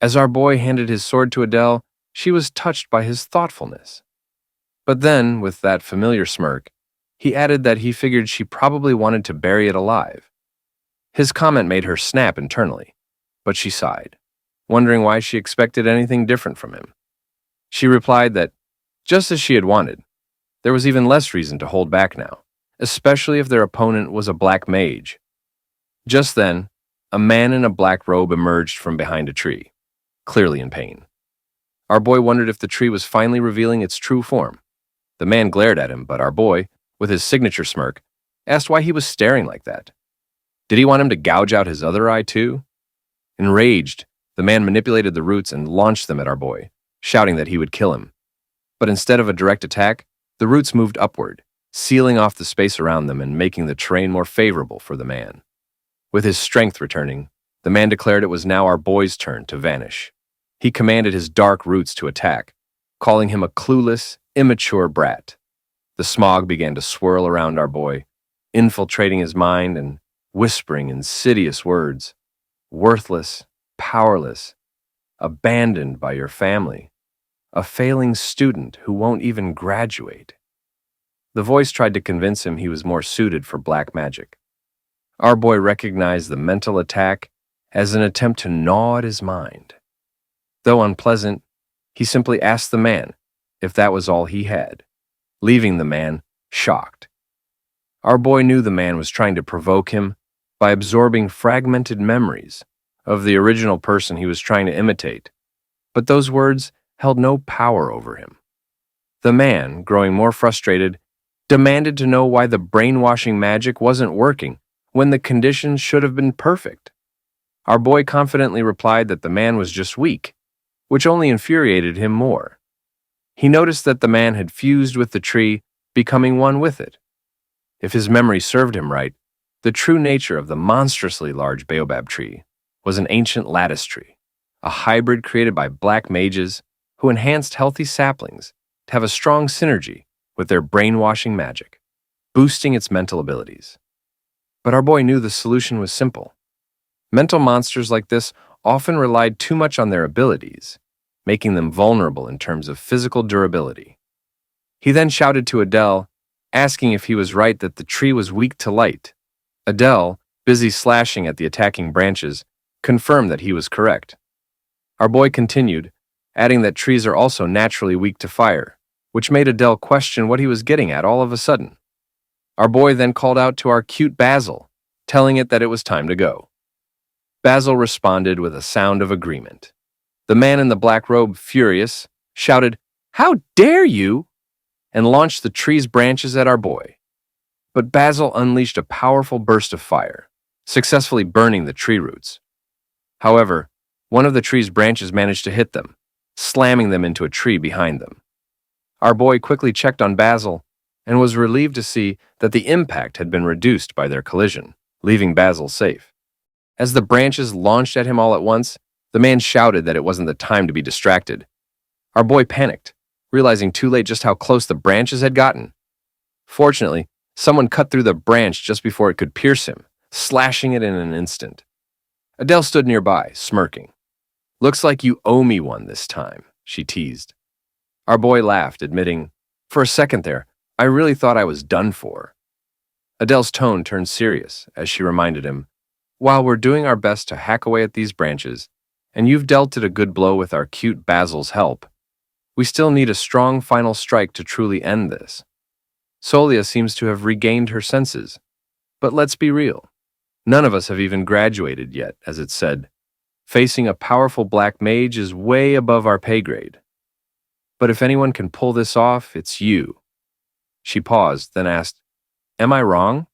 As our boy handed his sword to Adele, she was touched by his thoughtfulness. But then, with that familiar smirk, he added that he figured she probably wanted to bury it alive. His comment made her snap internally, but she sighed, wondering why she expected anything different from him. She replied that, just as she had wanted, there was even less reason to hold back now, especially if their opponent was a black mage. Just then, a man in a black robe emerged from behind a tree, clearly in pain. Our boy wondered if the tree was finally revealing its true form. The man glared at him, but our boy, with his signature smirk, asked why he was staring like that. Did he want him to gouge out his other eye too? Enraged, the man manipulated the roots and launched them at our boy, shouting that he would kill him. But instead of a direct attack, the roots moved upward, sealing off the space around them and making the terrain more favorable for the man. With his strength returning, the man declared it was now our boy's turn to vanish. He commanded his dark roots to attack, calling him a clueless, immature brat. The smog began to swirl around our boy, infiltrating his mind and whispering insidious words. Worthless, powerless, abandoned by your family, a failing student who won't even graduate. The voice tried to convince him he was more suited for black magic. Our boy recognized the mental attack as an attempt to gnaw at his mind. Though unpleasant, he simply asked the man if that was all he had, leaving the man shocked. Our boy knew the man was trying to provoke him by absorbing fragmented memories of the original person he was trying to imitate, but those words held no power over him. The man, growing more frustrated, demanded to know why the brainwashing magic wasn't working when the conditions should have been perfect. Our boy confidently replied that the man was just weak, which only infuriated him more. He noticed that the man had fused with the tree, becoming one with it. If his memory served him right, the true nature of the monstrously large baobab tree was an ancient lattice tree, a hybrid created by black mages who enhanced healthy saplings to have a strong synergy with their brainwashing magic, boosting its mental abilities. But our boy knew the solution was simple. Mental monsters like this often relied too much on their abilities, making them vulnerable in terms of physical durability. He then shouted to Adele, asking if he was right that the tree was weak to light. Adele, busy slashing at the attacking branches, confirmed that he was correct. Our boy continued, adding that trees are also naturally weak to fire, which made Adele question what he was getting at all of a sudden. Our boy then called out to our cute Basil, telling it that it was time to go. Basil responded with a sound of agreement. The man in the black robe, furious, shouted, "How dare you!" and launched the tree's branches at our boy. But Basil unleashed a powerful burst of fire, successfully burning the tree roots. However, one of the tree's branches managed to hit them, slamming them into a tree behind them. Our boy quickly checked on Basil and was relieved to see that the impact had been reduced by their collision, leaving Basil safe. As the branches launched at him all at once, the man shouted that it wasn't the time to be distracted. Our boy panicked, realizing too late just how close the branches had gotten. Fortunately, someone cut through the branch just before it could pierce him, slashing it in an instant. Adele stood nearby, smirking. "Looks like you owe me one this time," she teased. Our boy laughed, admitting, "For a second there, I really thought I was done for." Adele's tone turned serious as she reminded him, "While we're doing our best to hack away at these branches, and you've dealt it a good blow with our cute Basil's help, we still need a strong final strike to truly end this." Solia seems to have regained her senses, but let's be real. None of us have even graduated yet, as it said. Facing a powerful black mage is way above our pay grade. But if anyone can pull this off, it's you. She paused, then asked, "Am I wrong?"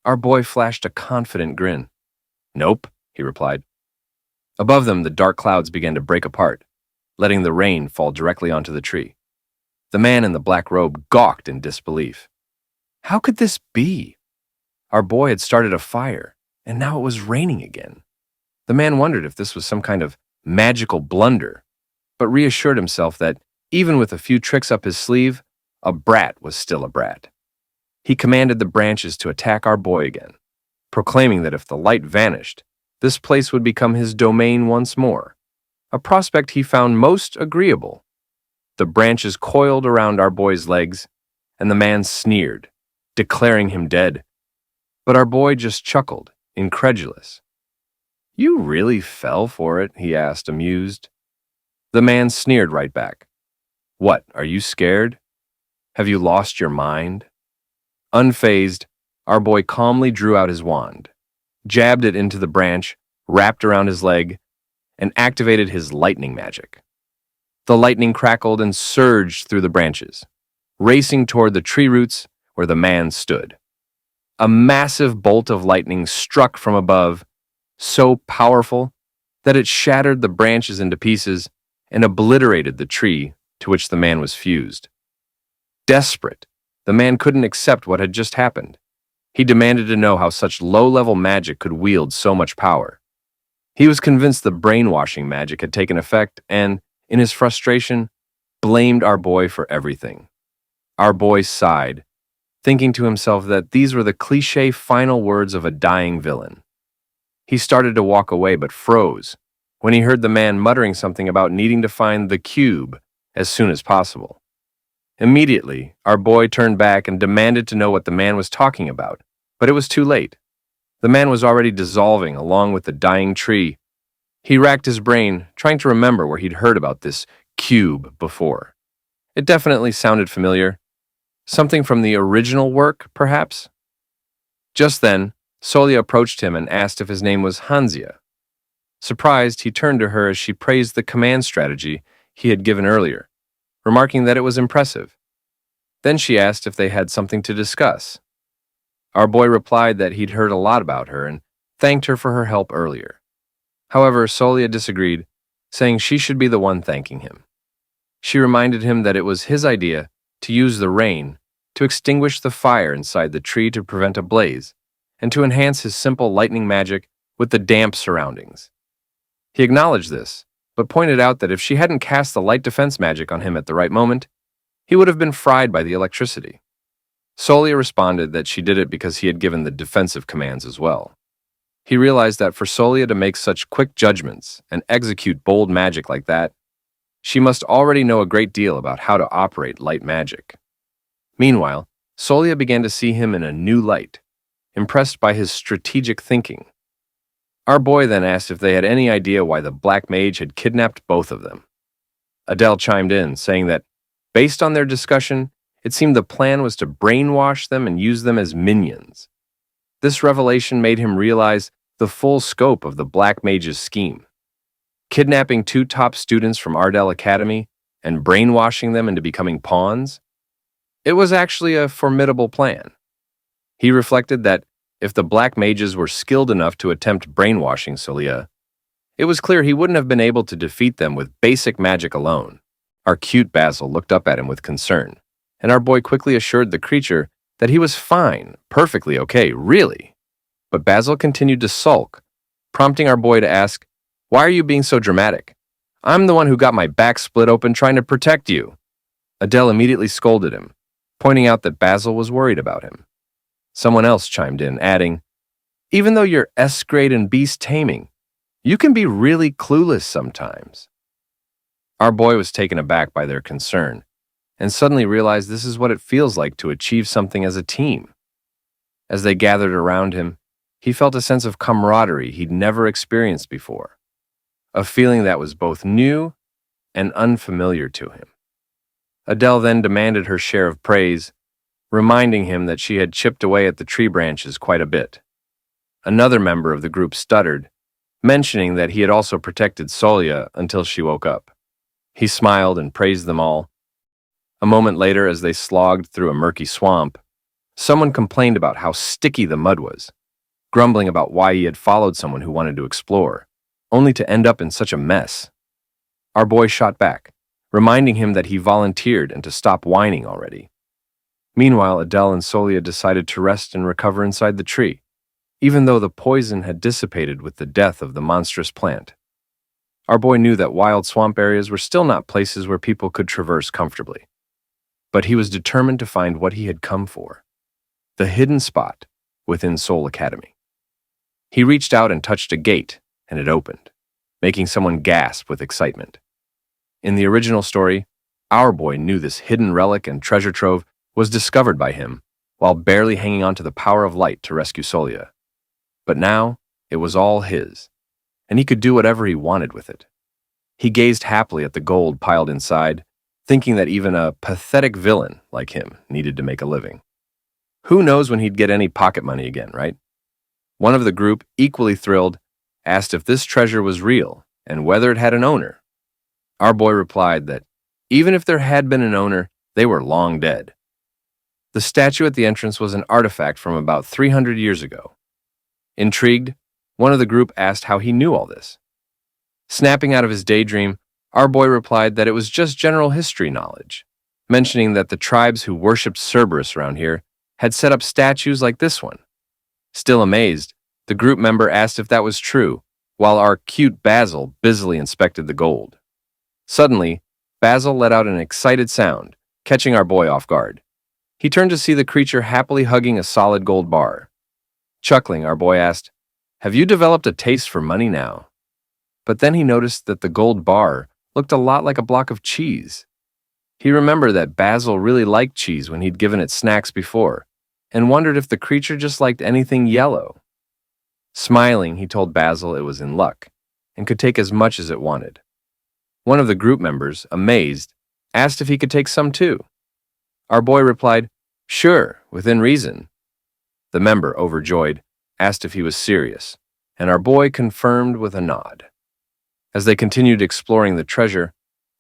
Our boy flashed a confident grin. "Nope," he replied. Above them, the dark clouds began to break apart, letting the rain fall directly onto the tree. The man in the black robe gawked in disbelief. How could this be? Our boy had started a fire, and now it was raining again. The man wondered if this was some kind of magical blunder, but reassured himself that, even with a few tricks up his sleeve, a brat was still a brat. He commanded the branches to attack our boy again, proclaiming that if the light vanished, this place would become his domain once more. a prospect he found most agreeable. The branches coiled around our boy's legs, and the man sneered, declaring him dead. But our boy just chuckled, incredulous. "You really fell for it?" he asked, amused. The man sneered right back. "What, are you scared? Have you lost your mind?" Unfazed, our boy calmly drew out his wand, jabbed it into the branch, wrapped around his leg, and activated his lightning magic. The lightning crackled and surged through the branches, racing toward the tree roots where the man stood. A massive bolt of lightning struck from above, so powerful that it shattered the branches into pieces and obliterated the tree to which the man was fused. Desperate, the man couldn't accept what had just happened. He demanded to know how such low-level magic could wield so much power. He was convinced the brainwashing magic had taken effect and, in his frustration, blamed our boy for everything. Our boy sighed, thinking to himself that these were the cliché final words of a dying villain. He started to walk away but froze when he heard the man muttering something about needing to find the cube as soon as possible. Immediately, our boy turned back and demanded to know what the man was talking about, but it was too late. The man was already dissolving along with the dying tree. He racked his brain, trying to remember where he'd heard about this cube before. It definitely sounded familiar. Something from the original work, perhaps? Just then, Solia approached him and asked if his name was Han Siha. Surprised, he turned to her as she praised the command strategy he had given earlier, remarking that it was impressive. Then she asked if they had something to discuss. Our boy replied that he'd heard a lot about her and thanked her for her help earlier. However, Solia disagreed, saying she should be the one thanking him. She reminded him that it was his idea to use the rain to extinguish the fire inside the tree to prevent a blaze, and to enhance his simple lightning magic with the damp surroundings. He acknowledged this, but pointed out that if she hadn't cast the light defense magic on him at the right moment, he would have been fried by the electricity. Solia responded that she did it because he had given the defensive commands as well. He realized that for Solia to make such quick judgments and execute bold magic like that, she must already know a great deal about how to operate light magic. Meanwhile, Solia began to see him in a new light, impressed by his strategic thinking. Our boy then asked if they had any idea why the black mage had kidnapped both of them. Adele chimed in, saying that, based on their discussion, it seemed the plan was to brainwash them and use them as minions. This revelation made him realize the full scope of the black mage's scheme. Kidnapping two top students from Ardell Academy and brainwashing them into becoming pawns? It was actually a formidable plan. He reflected that if the black mages were skilled enough to attempt brainwashing Solia, it was clear he wouldn't have been able to defeat them with basic magic alone. Our cute Basil looked up at him with concern, and our boy quickly assured the creature that he was fine, perfectly okay, really. But Basil continued to sulk, prompting our boy to ask, "Why are you being so dramatic? I'm the one who got my back split open trying to protect you." Adele immediately scolded him, pointing out that Basil was worried about him. Someone else chimed in, adding, "Even though you're S-grade in beast taming, you can be really clueless sometimes." Our boy was taken aback by their concern, and suddenly realized this is what it feels like to achieve something as a team. As they gathered around him, he felt a sense of camaraderie he'd never experienced before, a feeling that was both new and unfamiliar to him. Adele then demanded her share of praise, reminding him that she had chipped away at the tree branches quite a bit. Another member of the group stuttered, mentioning that he had also protected Solia until she woke up. He smiled and praised them all. A moment later, as they slogged through a murky swamp, someone complained about how sticky the mud was, grumbling about why he had followed someone who wanted to explore, only to end up in such a mess. Our boy shot back, reminding him that he volunteered and to stop whining already. Meanwhile, Adele and Solia decided to rest and recover inside the tree, even though the poison had dissipated with the death of the monstrous plant. Our boy knew that wild swamp areas were still not places where people could traverse comfortably. But he was determined to find what he had come for, the hidden spot within Soul Academy. He reached out and touched a gate, and it opened. making someone gasp with excitement. In the original story, our boy knew this hidden relic and treasure trove was discovered by him while barely hanging on to the power of light to rescue Solia. But now, it was all his, and he could do whatever he wanted with it. He gazed happily at the gold piled inside, thinking that even a pathetic villain like him needed to make a living. Who knows when he'd get any pocket money again, right? One of the group, equally thrilled, asked if this treasure was real and whether it had an owner. Our boy replied that even if there had been an owner, they were long dead. The statue at the entrance was an artifact from about 300 years ago. Intrigued, one of the group asked how he knew all this. Snapping out of his daydream, our boy replied that it was just general history knowledge, mentioning that the tribes who worshipped Cerberus around here had set up statues like this one. Still amazed, the group member asked if that was true, while our cute Basil busily inspected the gold. Suddenly, Basil let out an excited sound, catching our boy off guard. He turned to see the creature happily hugging a solid gold bar. Chuckling, our boy asked, "Have you developed a taste for money now?" But then he noticed that the gold bar looked a lot like a block of cheese. He remembered that Basil really liked cheese when he'd given it snacks before, and wondered if the creature just liked anything yellow. Smiling, he told Basil it was in luck, and could take as much as it wanted. One of the group members, amazed, asked if he could take some too. Our boy replied, "Sure, within reason." The member, overjoyed, asked if he was serious, and our boy confirmed with a nod. As they continued exploring the treasure,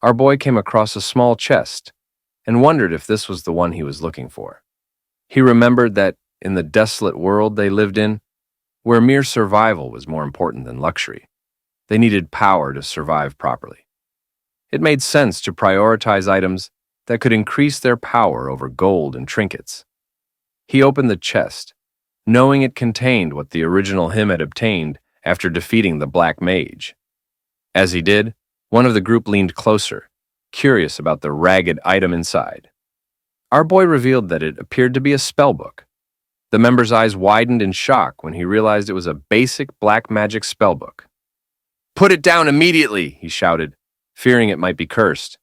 our boy came across a small chest and wondered if this was the one he was looking for. He remembered that in the desolate world they lived in, where mere survival was more important than luxury, they needed power to survive properly. It made sense to prioritize items that could increase their power over gold and trinkets. He opened the chest, knowing it contained what the original him had obtained after defeating the black mage. As he did, one of the group leaned closer, curious about the ragged item inside. Our boy revealed that it appeared to be a spellbook. The member's eyes widened in shock when he realized it was a basic black magic spellbook. "Put it down immediately," he shouted, fearing it might be cursed.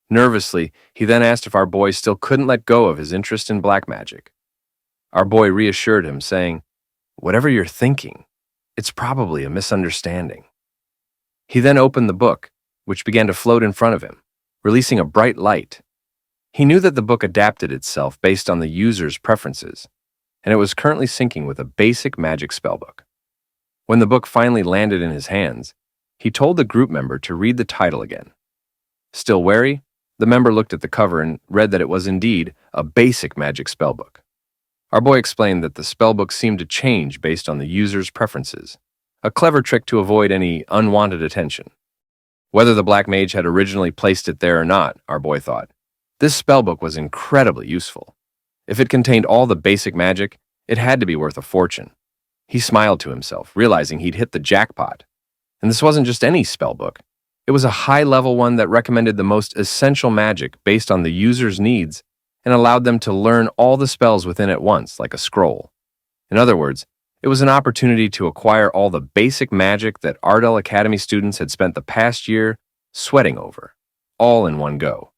Nervously, he then asked if our boy still couldn't let go of his interest in black magic. Our boy reassured him, saying, "Whatever you're thinking, it's probably a misunderstanding." He then opened the book, which began to float in front of him, releasing a bright light. He knew that the book adapted itself based on the user's preferences, and it was currently syncing with a basic magic spellbook. When the book finally landed in his hands, he told the group member to read the title again. Still wary, the member looked at the cover and read that it was indeed a basic magic spellbook. Our boy explained that the spellbook seemed to change based on the user's preferences, a clever trick to avoid any unwanted attention. Whether the black mage had originally placed it there or not, our boy thought, this spellbook was incredibly useful. If it contained all the basic magic, it had to be worth a fortune. He smiled to himself, realizing he'd hit the jackpot. And this wasn't just any spellbook. It was a high-level one that recommended the most essential magic based on the user's needs and allowed them to learn all the spells within at once, like a scroll. In other words, it was an opportunity to acquire all the basic magic that Ardell Academy students had spent the past year sweating over, all in one go.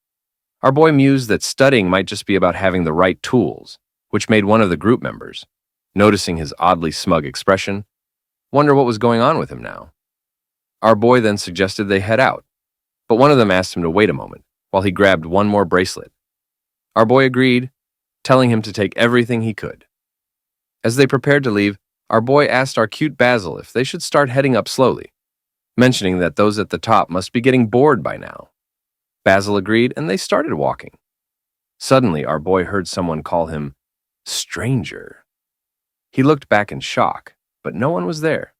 Our boy mused that studying might just be about having the right tools, which made one of the group members, noticing his oddly smug expression, wonder what was going on with him now. Our boy then suggested they head out, but one of them asked him to wait a moment while he grabbed one more bracelet. Our boy agreed, telling him to take everything he could. As they prepared to leave, our boy asked our cute Basil if they should start heading up slowly, mentioning that those at the top must be getting bored by now. Basil agreed, and they started walking. Suddenly, our boy heard someone call him stranger. He looked back in shock, but no one was there.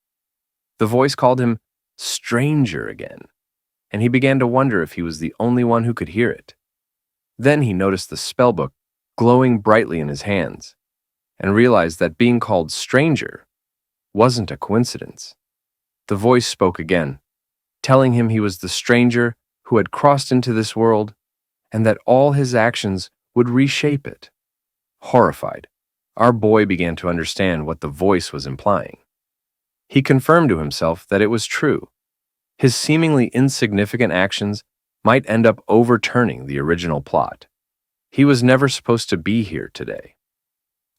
The voice called him stranger again, and he began to wonder if he was the only one who could hear it. Then he noticed the spellbook glowing brightly in his hands, and realized that being called stranger wasn't a coincidence. The voice spoke again, telling him he was the stranger who had crossed into this world, and that all his actions would reshape it. Horrified, our boy began to understand what the voice was implying. He confirmed to himself that it was true. His seemingly insignificant actions might end up overturning the original plot. He was never supposed to be here today.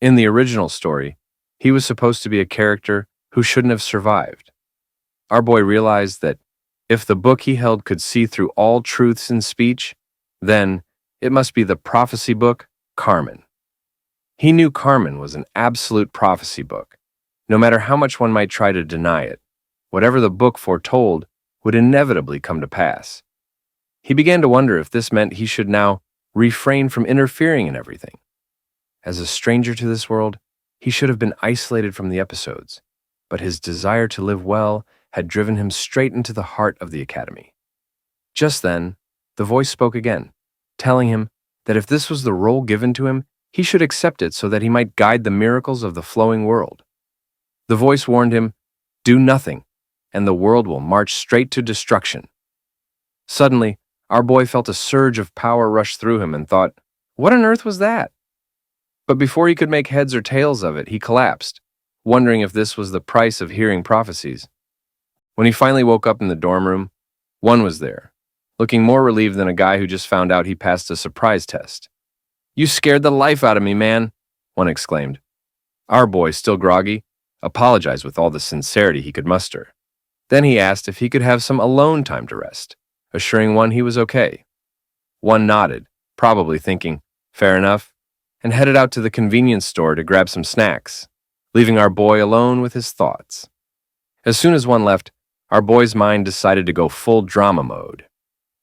In the original story, he was supposed to be a character who shouldn't have survived. Our boy realized that if the book he held could see through all truths in speech, then it must be the prophecy book, Carmen. He knew Carmen was an absolute prophecy book. No matter how much one might try to deny it, whatever the book foretold would inevitably come to pass. He began to wonder if this meant he should now refrain from interfering in everything. As a stranger to this world, he should have been isolated from the episodes, but his desire to live well had driven him straight into the heart of the academy. Just then, the voice spoke again, telling him that if this was the role given to him, he should accept it so that he might guide the miracles of the flowing world. The voice warned him, "Do nothing, and the world will march straight to destruction." Suddenly, our boy felt a surge of power rush through him and thought, what on earth was that? But before he could make heads or tails of it, he collapsed, wondering if this was the price of hearing prophecies. When he finally woke up in the dorm room, one was there, looking more relieved than a guy who just found out he passed a surprise test. "You scared the life out of me, man," one exclaimed. Our boy, still groggy, apologized with all the sincerity he could muster. Then he asked if he could have some alone time to rest, assuring one he was okay. One nodded, probably thinking, fair enough, and headed out to the convenience store to grab some snacks, leaving our boy alone with his thoughts. As soon as one left, our boy's mind decided to go full drama mode.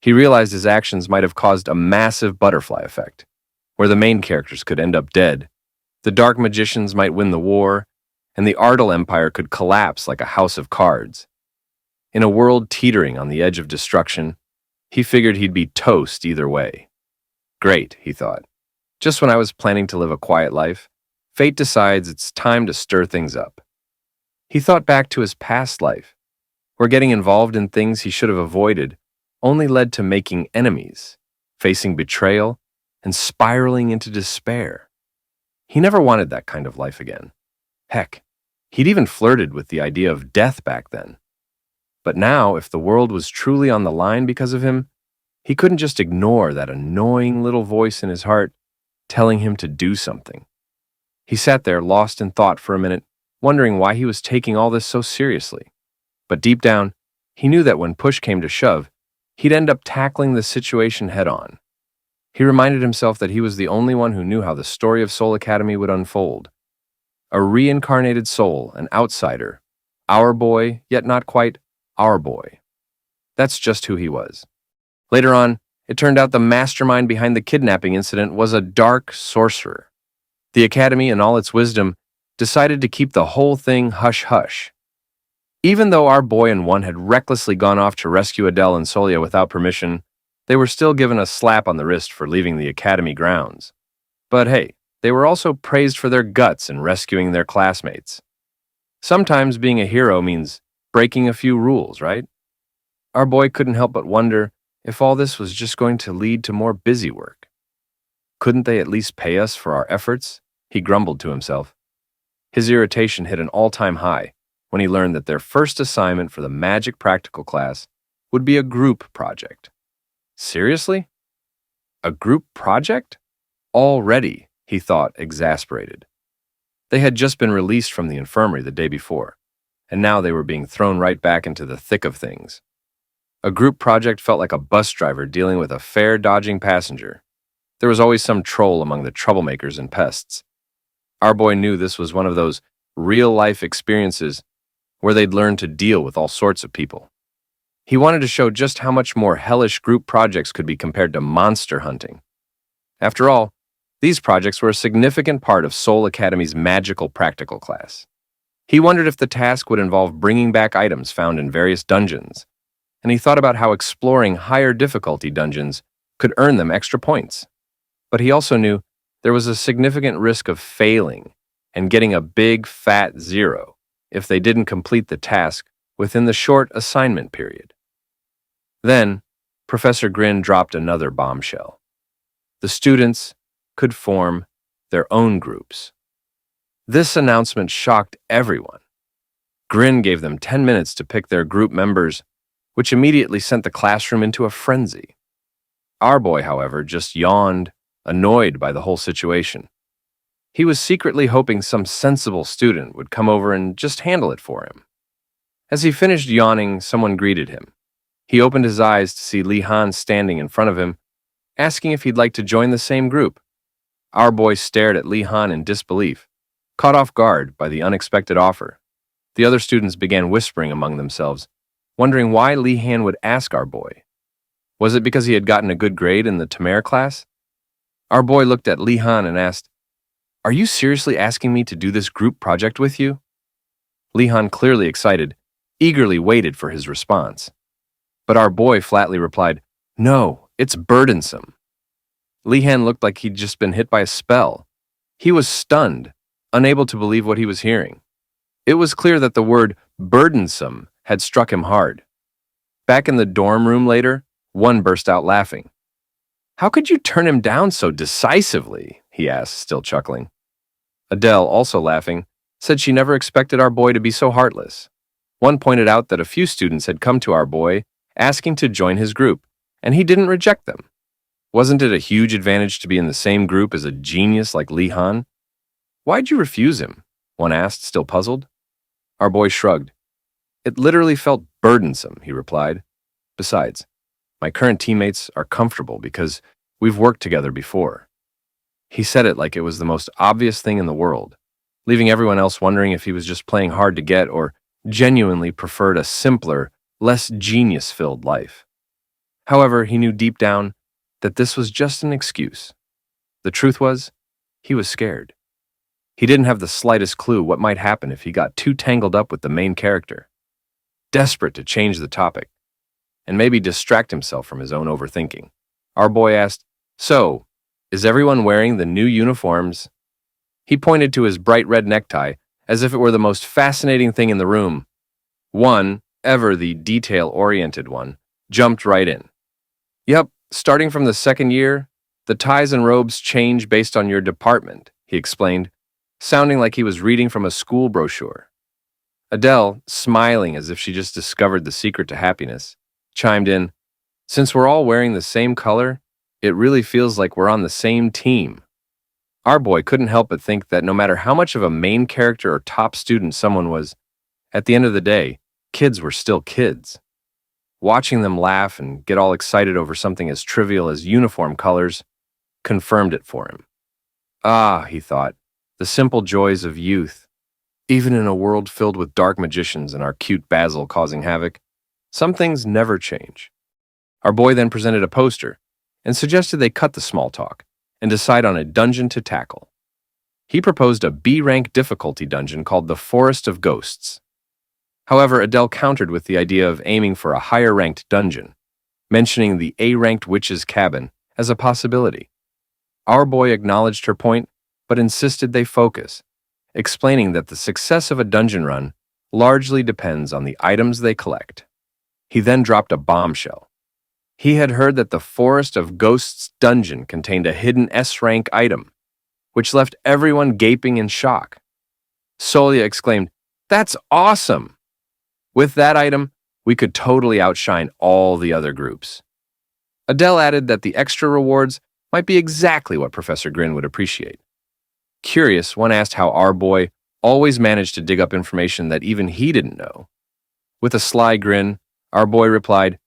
He realized his actions might have caused a massive butterfly effect, where the main characters could end up dead, the dark magicians might win the war, and the Ardal Empire could collapse like a house of cards. In a world teetering on the edge of destruction, he figured he'd be toast either way. Great, he thought. Just when I was planning to live a quiet life, fate decides it's time to stir things up. He thought back to his past life, where getting involved in things he should have avoided only led to making enemies, facing betrayal, and spiraling into despair. He never wanted that kind of life again. Heck, he'd even flirted with the idea of death back then. But now, if the world was truly on the line because of him, he couldn't just ignore that annoying little voice in his heart telling him to do something. He sat there lost in thought for a minute, wondering why he was taking all this so seriously. But deep down, he knew that when push came to shove, he'd end up tackling the situation head-on. He reminded himself that he was the only one who knew how the story of Soul Academy would unfold. A reincarnated soul, an outsider, our boy, yet not quite our boy. That's just who he was. Later on, it turned out the mastermind behind the kidnapping incident was a dark sorcerer. The Academy, in all its wisdom, decided to keep the whole thing hush-hush. Even though our boy and one had recklessly gone off to rescue Adele and Solia without permission, they were still given a slap on the wrist for leaving the Academy grounds. But hey, they were also praised for their guts in rescuing their classmates. Sometimes being a hero means breaking a few rules, right? Our boy couldn't help but wonder if all this was just going to lead to more busy work. Couldn't they at least pay us for our efforts? He grumbled to himself. His irritation hit an all-time high when he learned that their first assignment for the magic practical class would be a group project. Seriously? A group project? Already, he thought, exasperated. They had just been released from the infirmary the day before, and now they were being thrown right back into the thick of things. A group project felt like a bus driver dealing with a fare-dodging passenger. There was always some troll among the troublemakers and pests. Our boy knew this was one of those real-life experiences where they'd learn to deal with all sorts of people. He wanted to show just how much more hellish group projects could be compared to monster hunting. After all, these projects were a significant part of Soul Academy's magical practical class. He wondered if the task would involve bringing back items found in various dungeons, and he thought about how exploring higher difficulty dungeons could earn them extra points. But he also knew there was a significant risk of failing and getting a big, fat 0 if they didn't complete the task within the short assignment period. Then, Professor Grin dropped another bombshell. The students could form their own groups. This announcement shocked everyone. Grin gave them 10 minutes to pick their group members, which immediately sent the classroom into a frenzy. Our boy, however, just yawned, annoyed by the whole situation. He was secretly hoping some sensible student would come over and just handle it for him. As he finished yawning, someone greeted him. He opened his eyes to see Li Han standing in front of him, asking if he'd like to join the same group. Our boy stared at Li Han in disbelief, caught off guard by the unexpected offer. The other students began whispering among themselves, wondering why Li Han would ask our boy. Was it because he had gotten a good grade in the Tamer class? Our boy looked at Li Han and asked, "Are you seriously asking me to do this group project with you?" Li Han, clearly excited, eagerly waited for his response. But our boy flatly replied, "No, it's burdensome." Li Han looked like he'd just been hit by a spell. He was stunned, unable to believe what he was hearing. It was clear that the word burdensome had struck him hard. Back in the dorm room later, one burst out laughing. "How could you turn him down so decisively?" he asked, still chuckling. Adele, also laughing, said she never expected our boy to be so heartless. One pointed out that a few students had come to our boy asking to join his group, and he didn't reject them. Wasn't it a huge advantage to be in the same group as a genius like Li Han? "Why'd you refuse him?" one asked, still puzzled. Our boy shrugged. "It literally felt burdensome," he replied. "Besides, my current teammates are comfortable because we've worked together before." He said it like it was the most obvious thing in the world, leaving everyone else wondering if he was just playing hard to get or genuinely preferred a simpler, less genius-filled life. However, he knew deep down that this was just an excuse. The truth was, he was scared. He didn't have the slightest clue what might happen if he got too tangled up with the main character. Desperate to change the topic, and maybe distract himself from his own overthinking, our boy asked, "So, is everyone wearing the new uniforms?" He pointed to his bright red necktie as if it were the most fascinating thing in the room. One, ever the detail-oriented one, jumped right in. "Yep, starting from the second year, the ties and robes change based on your department," he explained, sounding like he was reading from a school brochure. Adele, smiling as if she just discovered the secret to happiness, chimed in, "Since we're all wearing the same color, it really feels like we're on the same team." Our boy couldn't help but think that no matter how much of a main character or top student someone was, at the end of the day, kids were still kids. Watching them laugh and get all excited over something as trivial as uniform colors confirmed it for him. Ah, he thought, the simple joys of youth. Even in a world filled with dark magicians and our cute Basil causing havoc, some things never change. Our boy then presented a poster and suggested they cut the small talk and decide on a dungeon to tackle. He proposed a B-rank difficulty dungeon called the Forest of Ghosts. However, Adele countered with the idea of aiming for a higher-ranked dungeon, mentioning the A-ranked witch's cabin as a possibility. Our boy acknowledged her point, but insisted they focus, explaining that the success of a dungeon run largely depends on the items they collect. He then dropped a bombshell. He had heard that the Forest of Ghosts dungeon contained a hidden S-rank item, which left everyone gaping in shock. Solia exclaimed, "That's awesome! With that item, we could totally outshine all the other groups." Adele added that the extra rewards might be exactly what Professor Grin would appreciate. Curious, one asked how our boy always managed to dig up information that even he didn't know. With a sly grin, our boy replied,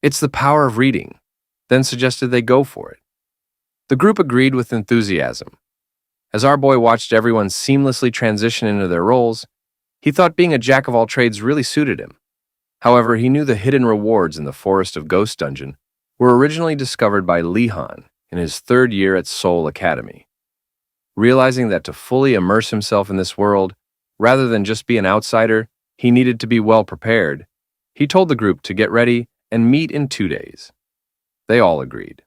"It's the power of reading," then suggested they go for it. The group agreed with enthusiasm. As our boy watched everyone seamlessly transition into their roles, he thought being a jack-of-all-trades really suited him. However, he knew the hidden rewards in the Forest of Ghost dungeon were originally discovered by Li Han in his third year at Seoul Academy. Realizing that to fully immerse himself in this world, rather than just be an outsider, he needed to be well prepared, he told the group to get ready and meet in 2 days. They all agreed.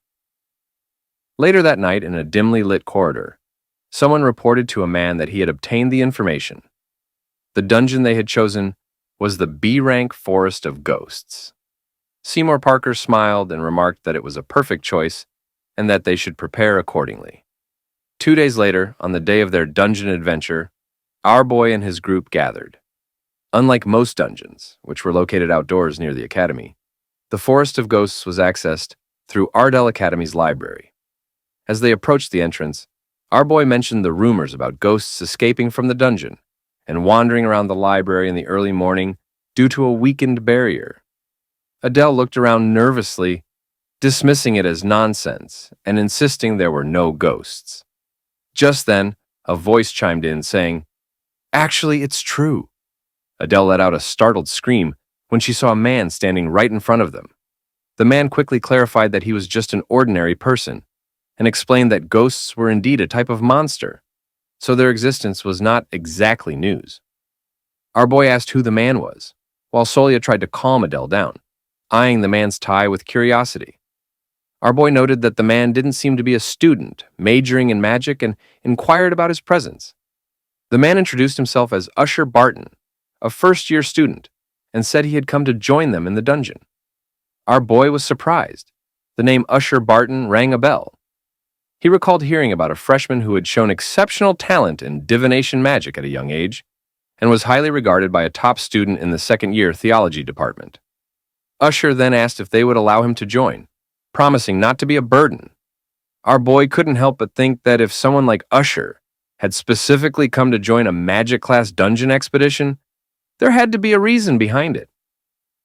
Later that night, in a dimly lit corridor, someone reported to a man that he had obtained the information. The dungeon they had chosen was the B-rank Forest of Ghosts. Seymour Parker smiled and remarked that it was a perfect choice and that they should prepare accordingly. 2 days later, on the day of their dungeon adventure, our boy and his group gathered. Unlike most dungeons, which were located outdoors near the academy, The Forest of Ghosts was accessed through Ardell Academy's library. As they approached the entrance, our boy mentioned the rumors about ghosts escaping from the dungeon and wandering around the library in the early morning due to a weakened barrier. Adele looked around nervously, dismissing it as nonsense and insisting there were no ghosts. Just then, a voice chimed in saying, "Actually, it's true." Adele let out a startled scream when she saw a man standing right in front of them. The man quickly clarified that he was just an ordinary person and explained that ghosts were indeed a type of monster, so their existence was not exactly news. Our boy asked who the man was, while Solia tried to calm Adele down, eyeing the man's tie with curiosity. Our boy noted that the man didn't seem to be a student, majoring in magic, and inquired about his presence. The man introduced himself as Usher Barton, a first-year student, and said he had come to join them in the dungeon. Our boy was surprised. The name Usher Barton rang a bell. He recalled hearing about a freshman who had shown exceptional talent in divination magic at a young age and was highly regarded by a top student in the second-year theology department. Usher then asked if they would allow him to join, promising not to be a burden. Our boy couldn't help but think that if someone like Usher had specifically come to join a magic-class dungeon expedition, there had to be a reason behind it.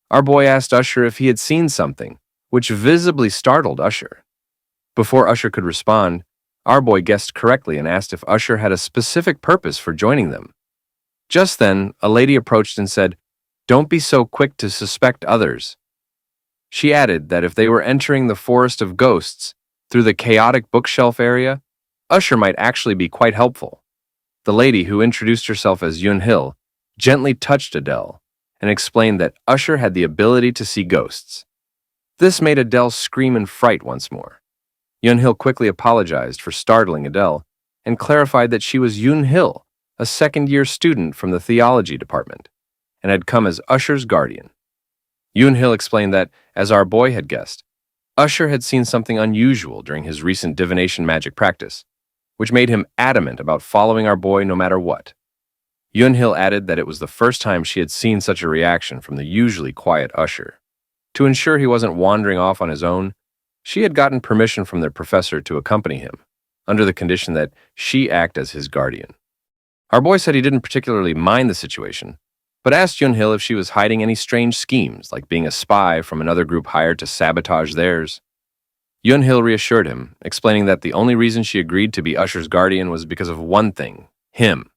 Our boy asked Usher if he had seen something, which visibly startled Usher. Before Usher could respond, our boy guessed correctly and asked if Usher had a specific purpose for joining them. Just then, a lady approached and said, "Don't be so quick to suspect others." She added that if they were entering the Forest of Ghosts through the chaotic bookshelf area, Usher might actually be quite helpful. The lady, who introduced herself as Yun Hill, gently touched Adele and explained that Usher had the ability to see ghosts. This made Adele scream in fright once more. Yun Hill quickly apologized for startling Adele and clarified that she was Yun Hill, a second-year student from the theology department, and had come as Usher's guardian. Yun Hill explained that, as our boy had guessed, Usher had seen something unusual during his recent divination magic practice, which made him adamant about following our boy no matter what. Yun Hill added that it was the first time she had seen such a reaction from the usually quiet Usher. To ensure he wasn't wandering off on his own, she had gotten permission from their professor to accompany him, under the condition that she act as his guardian. Our boy said he didn't particularly mind the situation, but asked Yun Hill if she was hiding any strange schemes, like being a spy from another group hired to sabotage theirs. Yun Hill reassured him, explaining that the only reason she agreed to be Usher's guardian was because of one thing: him.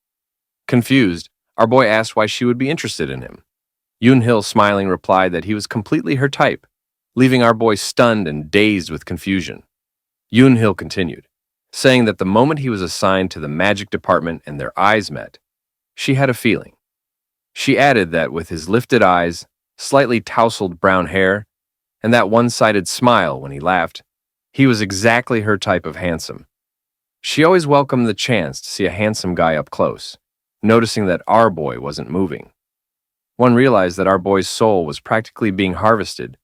Confused, our boy asked why she would be interested in him. Yun Hill, smiling, replied that he was completely her type, leaving our boy stunned and dazed with confusion. Yun Hill continued, saying that the moment he was assigned to the magic department and their eyes met, she had a feeling. She added that with his lifted eyes, slightly tousled brown hair, and that one-sided smile when he laughed, he was exactly her type of handsome. She always welcomed the chance to see a handsome guy up close, noticing that our boy wasn't moving. One realized that our boy's soul was practically being harvested,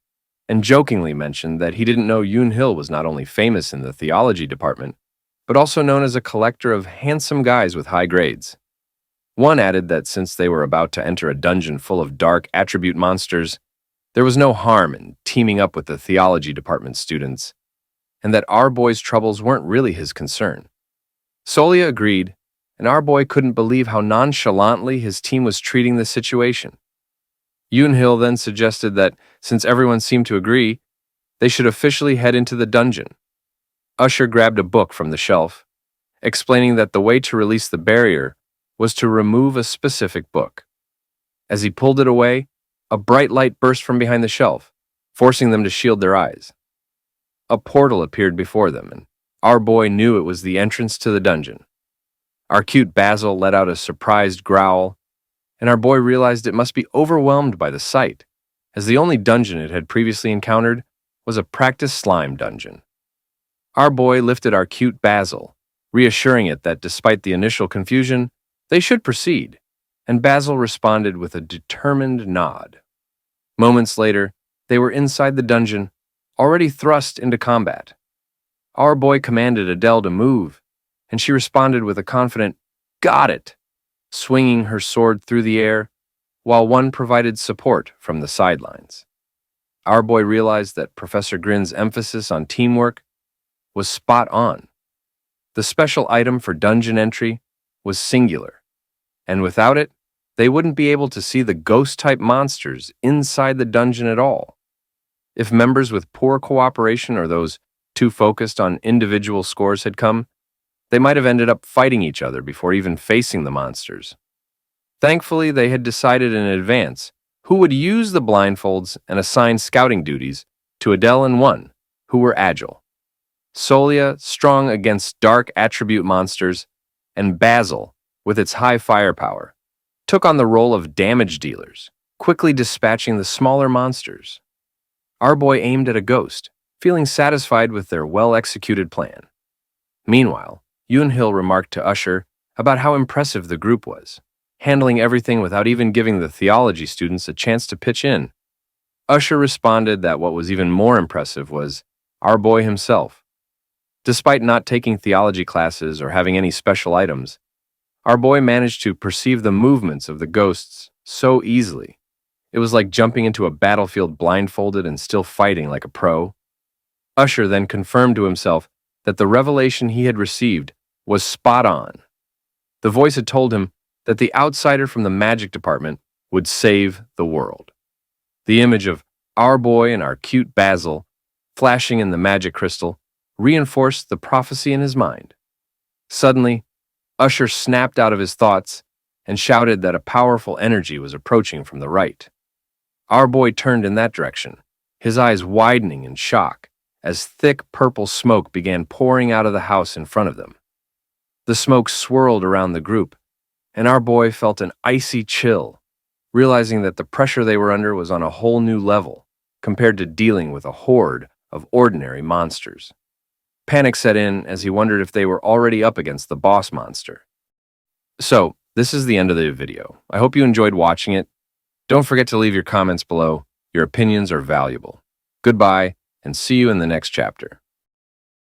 and jokingly mentioned that he didn't know Yun Hill was not only famous in the theology department, but also known as a collector of handsome guys with high grades. One added that since they were about to enter a dungeon full of dark attribute monsters, there was no harm in teaming up with the theology department students, and that our boy's troubles weren't really his concern. Solia agreed, and our boy couldn't believe how nonchalantly his team was treating the situation. Yun Hill then suggested that, since everyone seemed to agree, they should officially head into the dungeon. Usher grabbed a book from the shelf, explaining that the way to release the barrier was to remove a specific book. As he pulled it away, a bright light burst from behind the shelf, forcing them to shield their eyes. A portal appeared before them, and our boy knew it was the entrance to the dungeon. Our cute Basil let out a surprised growl, and our boy realized it must be overwhelmed by the sight, as the only dungeon it had previously encountered was a practice slime dungeon. Our boy lifted our cute Basil, reassuring it that despite the initial confusion, they should proceed, and Basil responded with a determined nod. Moments later, they were inside the dungeon, already thrust into combat. Our boy commanded Adele to move, and she responded with a confident, "Got it," swinging her sword through the air, while one provided support from the sidelines. Our boy realized that Professor Grin's emphasis on teamwork was spot on. The special item for dungeon entry was singular, and without it, they wouldn't be able to see the ghost-type monsters inside the dungeon at all. If members with poor cooperation or those too focused on individual scores had come, they might have ended up fighting each other before even facing the monsters. Thankfully, they had decided in advance who would use the blindfolds and assign scouting duties to Adele and one, who were agile. Solia, strong against dark attribute monsters, and Basil, with its high firepower, took on the role of damage dealers, quickly dispatching the smaller monsters. Our boy aimed at a ghost, feeling satisfied with their well-executed plan. Meanwhile, Yoonhil remarked to Usher about how impressive the group was, handling everything without even giving the theology students a chance to pitch in. Usher responded that what was even more impressive was our boy himself. Despite not taking theology classes or having any special items, our boy managed to perceive the movements of the ghosts so easily. It was like jumping into a battlefield blindfolded and still fighting like a pro. Usher then confirmed to himself that the revelation he had received was spot on. The voice had told him that the outsider from the magic department would save the world. The image of our boy and our cute Basil flashing in the magic crystal reinforced the prophecy in his mind. Suddenly, Usher snapped out of his thoughts and shouted that a powerful energy was approaching from the right. Our boy turned in that direction, his eyes widening in shock as thick purple smoke began pouring out of the house in front of them. The smoke swirled around the group, and our boy felt an icy chill, realizing that the pressure they were under was on a whole new level compared to dealing with a horde of ordinary monsters. Panic set in as he wondered if they were already up against the boss monster. So, this is the end of the video. I hope you enjoyed watching it. Don't forget to leave your comments below. Your opinions are valuable. Goodbye, and see you in the next chapter.